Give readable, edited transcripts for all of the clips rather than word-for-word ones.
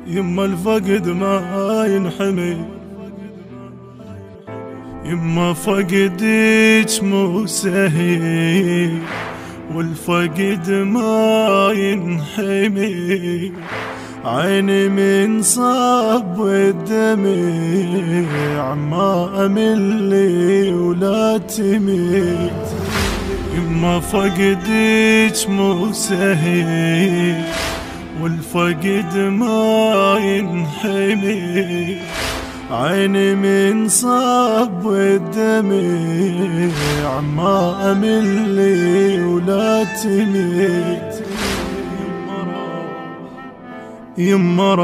يما الفقد ما ينحمي، يما فقدك مو سهل والفقد ما ينحمي، عيني من صب الدمع ما أملي ولا تميت، يما فقدك مو سهل والفقد ما ينحمي، عيني من صب الدمع ما أملي ولا تميت، يما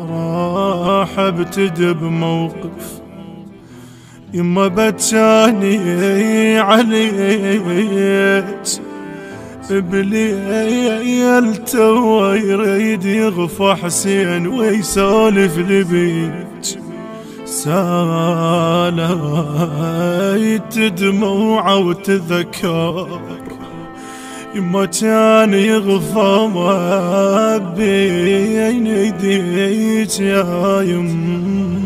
راح ابتدي بموقف، يما بجاني عليك بليل توا يريد يغفى حسين ويسولف لبيك، سالت دموعه وتذكر يما كان يغفى ما بين يديك يا يما،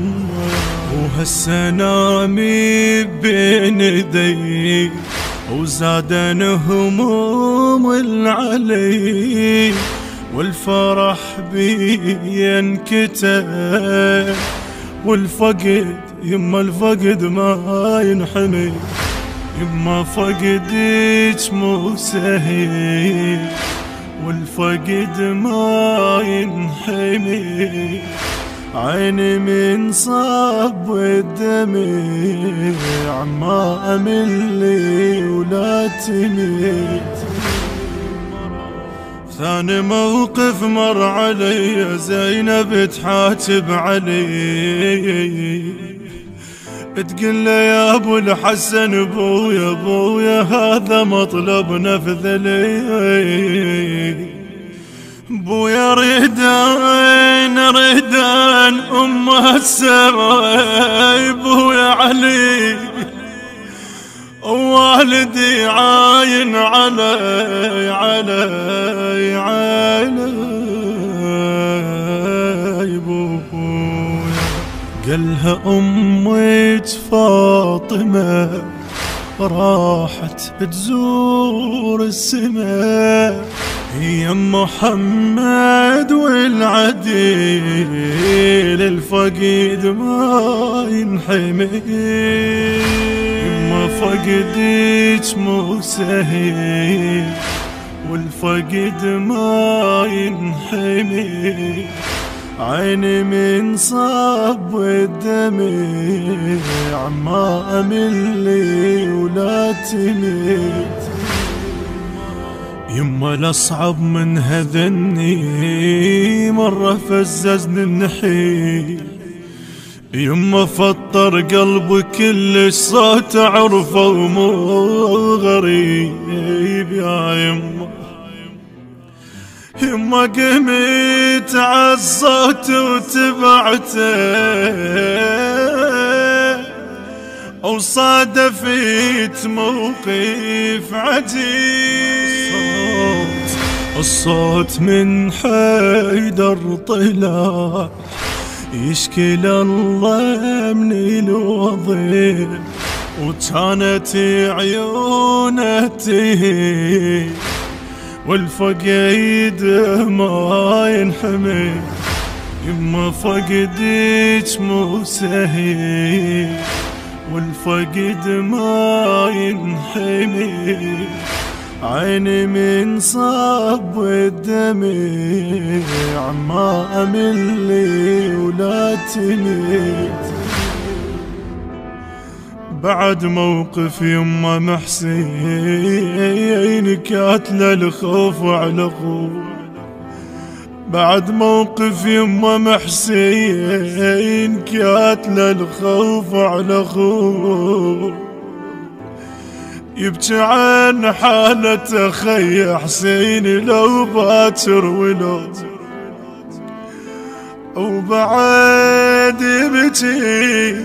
وهالسنامي بين يديك وزادن هموم العلي، والفرح بينكتب والفقد يما الفقد ما ينحمي، يما فقدك مو سهل والفقد ما ينحمي، عيني من صب الدمع ما أملي ولا تميت، ثاني موقف مر علي زينب تحاتب علي، تقول له يا ابو الحسن بويا بويا هذا مطلب نفذ لي، بويا ريدان امه السماء بويا علي، والدي عاين علي بويا، قالها أمك فاطمة راحت تزور السماء، هي محمد والعديل الفقيد ما ينحمي، يما فقدك مو سهل والفقد ما ينحمي، عيني من صب الدمع ما أملي ولا تميت، يما الأصعب من هذني مرة فززني النحيل، يما فطر قلبي كل صوت عرفه ومو غريب يا يما، يما قمت عالصوت وتبعته وصادفت موقف عجيب، الصوت من حيدر طلع يشكي لله من الوضع، وكانت عيونه تهي والفقيد ما ينحمي، يما فقدك مو سهل والفقد ما ينحمي، عيني من صب الدمع ما أملي ولا تميت، بعد موقف يما محسين كاتله الخوف على اخوه، بعد موقف يما محسين كاتله الخوف على اخوه، يبكي عن حالة خي حسين لو باكر ولو وبعد يبكي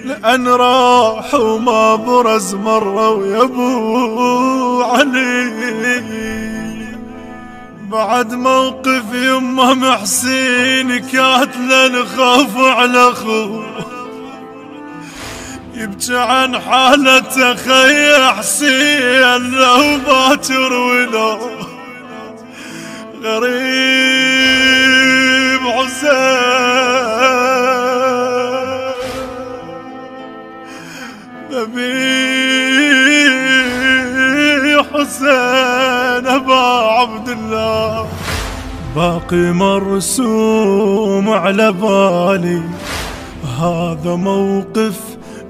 لأن راح وما برز مرة ويا ابو علي بعد موقف يمه محسين كاتله الخوف على اخوه، يبكي عن حالته خي حسين لو باكر ولو غريب حسين نبي حسين ابا عبد الله. باقي مرسوم على بالي هذا موقف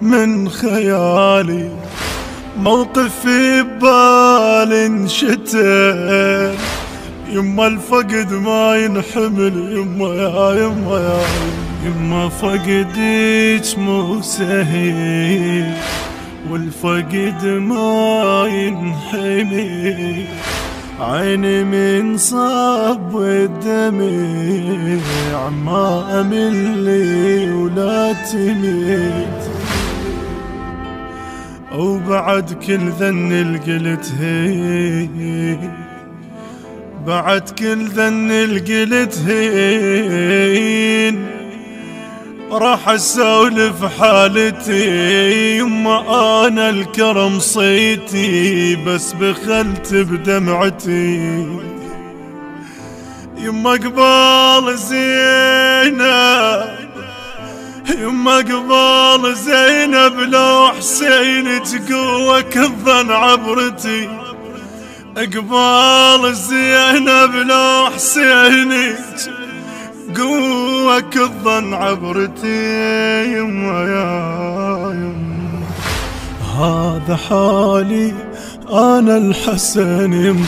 من خيالي، موقف في بالي انشتل، يما الفقد ما ينحمل، يما يا يما يا يما فقدك مو سهل، والفقد ما ينحمل، عيني من صب الدمع ما أملي ولا تميت، وبعد كل ذن القلت هي، بعد كل ذن القلت هين، راح اسولف حالتي يما انا الكرم صيتي، بس بخلت بدمعتي يما قبال زينب، يما قبال زينب لو حسين تقوى كظن عبرتي، قبال زينب لو حسين قوة كظن عبرتي يما يا يما. هذا حالي انا الحسن يما،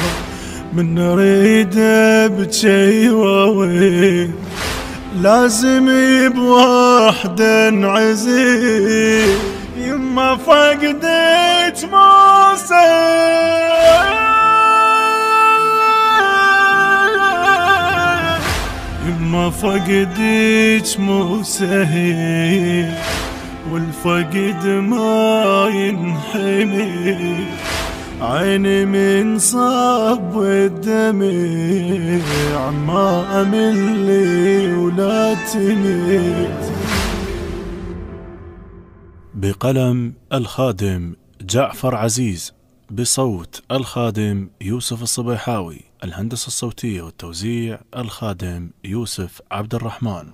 من نريد ابكي ووين، لازم بوحد عزيز يما فقدت موسى، يما فقدك مو سهل، والفقد ما ينحمل، عيني من صب الدمع ما أملي ولا تميت. بقلم الخادم جعفر عزيز، بصوت الخادم يوسف الصبيحاوي، الهندسة الصوتية والتوزيع الخادم يوسف عبد الرحمن.